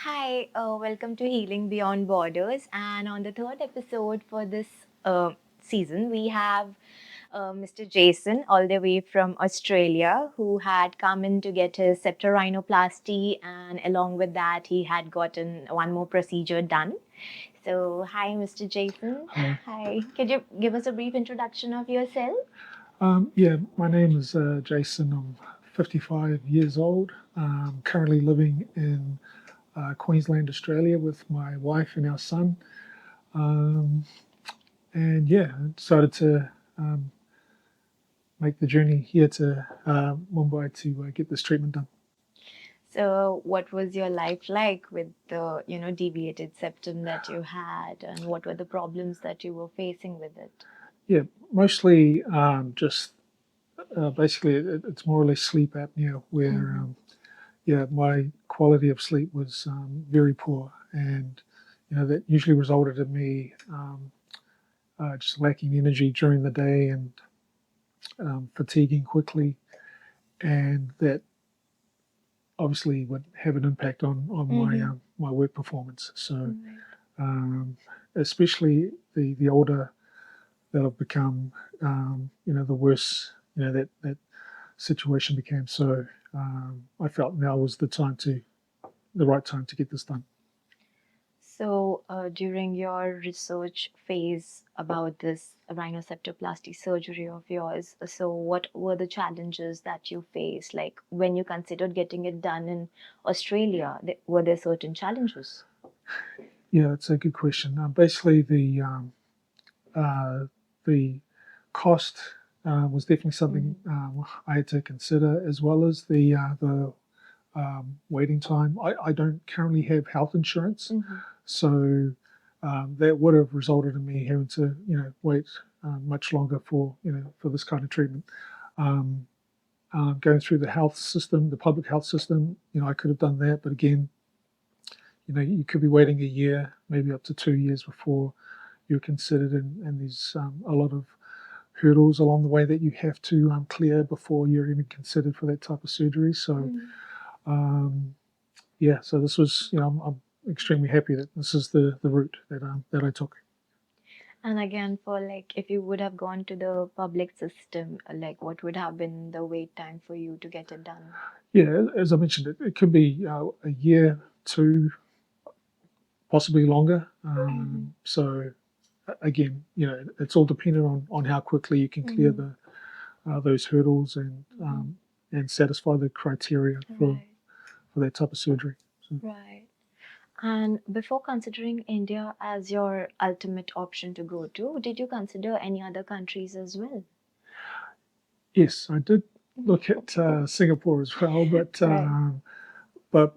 Hi, welcome to Healing Beyond Borders. And on the third episode for this season, we have Mr. Jason, all the way from Australia, who had come in to get his septorhinoplasty, and along with that, he had gotten one more procedure done. So, hi, Mr. Jason. Hello. Hi. Could you give us a brief introduction of yourself? Yeah, my name is Jason. I'm 55 years old. Currently living in Queensland, Australia, with my wife and our son. Um, and yeah, I decided to make the journey here to Mumbai to get this treatment done. So, what was your life like with the, deviated septum that you had, and what were the problems that you were facing with it? Yeah, mostly just basically it's more or less sleep apnea, where Mm-hmm. yeah, my quality of sleep was very poor, and that usually resulted in me just lacking energy during the day and fatiguing quickly, and that obviously would have an impact on my Mm-hmm. my work performance. So, Right. um, especially the older that I've become, the worse that situation became. So, I felt now was the right time to get this done. So, during your research phase about this rhinoseptoplasty surgery of yours, so what were the challenges that you faced? Like when you considered getting it done in Australia, were there certain challenges? Yeah, it's a good question. Basically, the cost was definitely something Mm-hmm. I had to consider, as well as the waiting time. I don't currently have health insurance, Mm-hmm. so that would have resulted in me having to wait much longer for this kind of treatment. Um, Going through the health system, the public health system, I could have done that, but again, you could be waiting a year, maybe up to 2 years before you're considered, and there's a lot of hurdles along the way that you have to clear before you're even considered for that type of surgery. So, um, yeah, so this was, I'm extremely happy that this is the route that I took. And again, for like, if you would have gone to the public system, like, what would have been the wait time for you to get it done? Yeah, as I mentioned, it could be a year, two, possibly longer. Mm-hmm. So, again, it's all dependent on how quickly you can clear Mm-hmm. the those hurdles Mm-hmm. and satisfy the criteria Right, for that type of surgery. So, right. And before considering India as your ultimate option to go to, did you consider any other countries as well? yes, I did look at Singapore as well, Right. but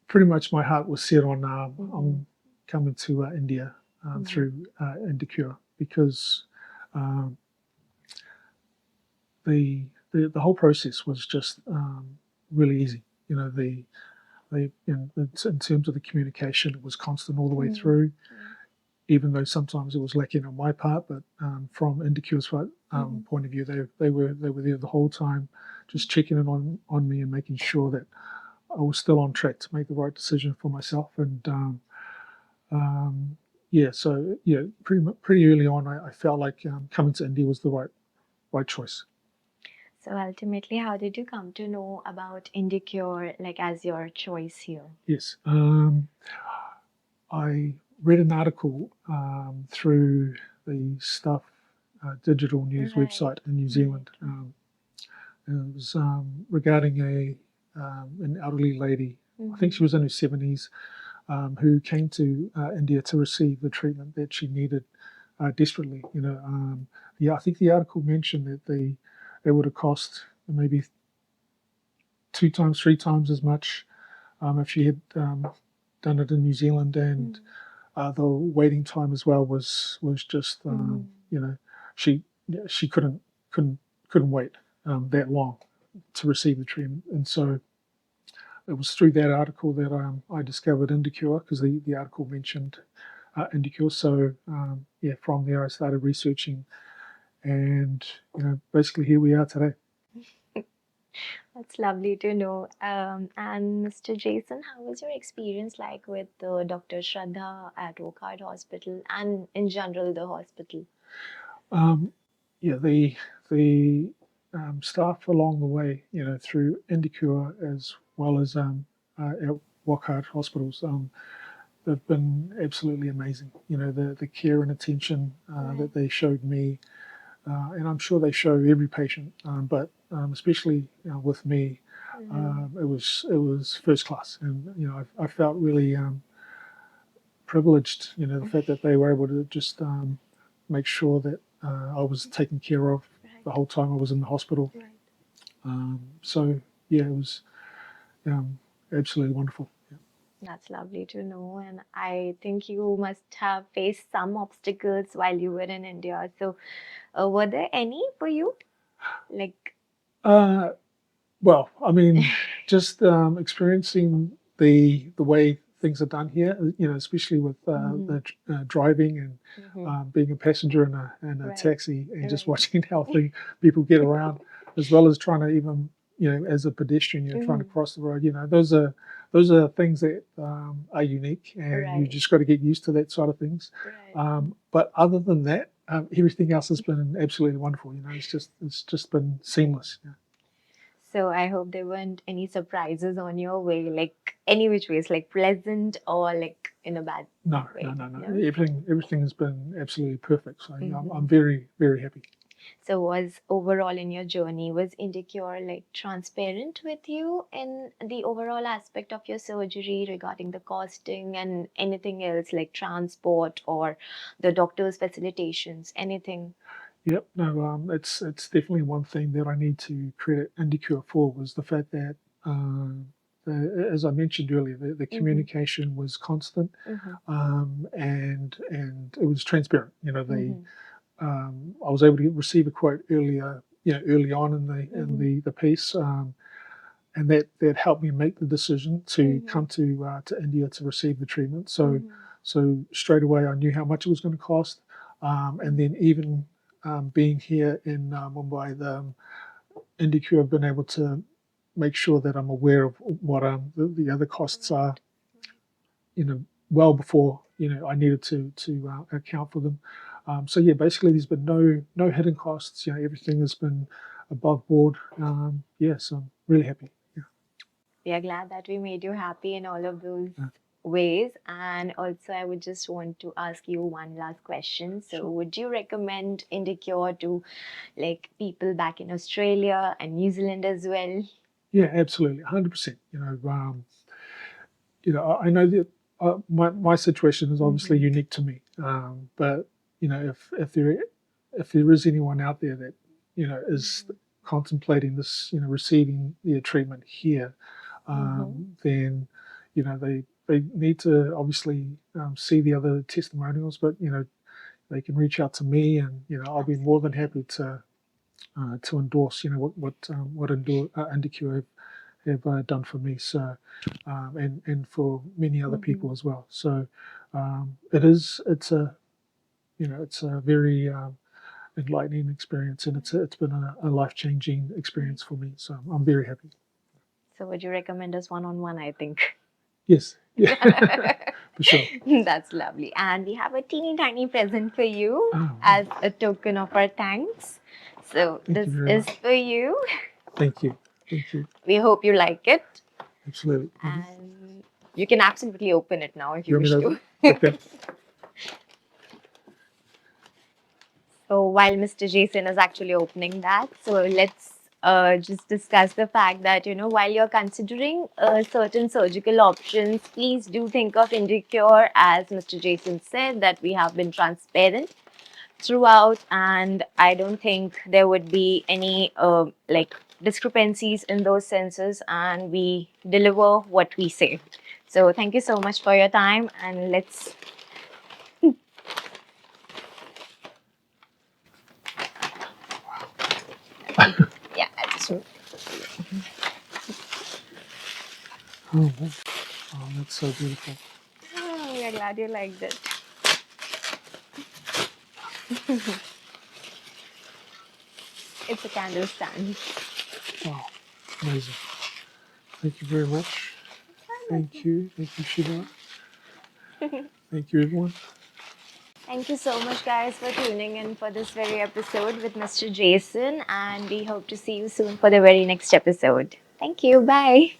pretty much my heart was set Mm-hmm. on coming to India Mm-hmm. through IndiCure, because um, the whole process was just really easy. In terms of the communication, it was constant all the way Mm-hmm. through, even though sometimes it was lacking on my part. But from IndiCure's Mm-hmm. point of view, they were there the whole time, just checking in on me and making sure that I was still on track to make the right decision for myself. And yeah, so yeah, pretty early on, I felt like coming to India was the right choice. So ultimately, how did you come to know about IndiCure like as your choice here? Yes, I read an article through the Stuff digital news Right. website in New Right. Zealand. And it was regarding an elderly lady. I think Mm-hmm. she was in her 70s, who came to India to receive the treatment that she needed desperately. Yeah, I think the article mentioned that they would have cost maybe 2 times, 3 times as much if she had done it in New Zealand, and the waiting time as well was just Mm-hmm. she she couldn't wait that long to receive the treatment, and so it was through that article that I discovered IndiCure, because the article mentioned IndiCure. So yeah, from there I started researching, and basically here we are today. That's lovely to know. And Mr. Jason, how was your experience like with Dr. Shraddha at Wockhardt Hospital and in general the hospital? Um, yeah, the staff along the way, through IndiCure as well as at Wockhardt hospitals, they've been absolutely amazing. The care and attention Right. that they showed me, and I'm sure they show every patient, but especially with me, it was first class, and I felt really privileged. The fact that they were able to just make sure that I was taken care of the Right. whole time I was in the hospital. Right. So yeah, it was um, absolutely wonderful. Yeah. That's lovely to know. And I think you must have faced some obstacles while you were in India. So, were there any for you? Like, Uh, well, I mean, just experiencing the way things are done here, especially with mhm, the driving and mhm, being a passenger in a right, taxi and just right. watching how people get around, as well as trying to even, as a pedestrian, trying to Mhm, cross the road. Those are things that are unique, and you right, just got to get used to that side of things. right. But other than that, everything else has been absolutely wonderful. It's just been seamless. Yeah. So I hope there weren't any surprises on your way, like any which ways, like pleasant or like in a bad No, no, way. no, no. No? Everything has been absolutely perfect. So yeah, I'm, hmm I'm very, very happy. So was overall in your journey, was IndiCure like transparent with you in the overall aspect of your surgery regarding the costing and anything else like transport or the doctor's facilitations, anything? Yep. No, it's definitely one thing that I need to credit IndiCure for was the fact that, as I mentioned earlier, the Mm-hmm, communication was constant, mm-hmm, and it was transparent. mm-hmm, I was able to receive a quote earlier, early on in the in mm-hmm, the piece. And that helped me make the decision to mm-hmm, come to India to receive the treatment. So mm-hmm, so straight away I knew how much it was going to cost, and then even being here in Mumbai, the IndiCure have been able to make sure that I'm aware of what the other costs right, are, well before I needed to account for them. So yeah, basically there's been no hidden costs. Everything has been above board. Yeah, so I'm really happy. Yeah. we are glad that we made you happy in all of those Yeah. ways. And also, I would just want to ask you one last question. So, Sure. would you recommend IndiCure to like people back in Australia and New Zealand as well? Yeah, absolutely, 100%. I know that my situation is obviously Mm-hmm. unique to me, but if there is anyone out there that is contemplating this, receiving their treatment here, Mm-hmm. then they need to obviously see the other testimonials, but they can reach out to me, and I'll be more than Absolutely. happy to endorse what IndiCure have done for me. So and for many other Mm-hmm. people as well. So it's a very enlightening experience, and it's been a life changing Right. experience for me. So I'm very happy. So, would you recommend us one on one? I think. Yes, yeah, for sure. That's lovely. And we have a teeny tiny present for you Oh, as a token of our thanks. So, thank this you very is much. for you. Thank you, thank you. We hope you like it. Absolutely. And you can absolutely open it now if you You want wish me to. to? Okay. So while Mr. Jason is actually opening that, so let's just discuss the fact that, while you're considering certain surgical options, please do think of IndiCure, as Mr. Jason said, that we have been transparent throughout, and I don't think there would be any like discrepancies in those senses, and we deliver what we say. So thank you so much for your time, and let's yeah, I just Oh, wow. Oh, that's so beautiful. we are glad you liked it. It's a candle stand. Wow. Amazing. Thank you very much. Thank you. Thank you, Sheila. Thank you, everyone. Thank you so much, guys, for tuning in for this very episode with Mr. Jason, and we hope to see you soon for the very next episode. Thank you. Bye.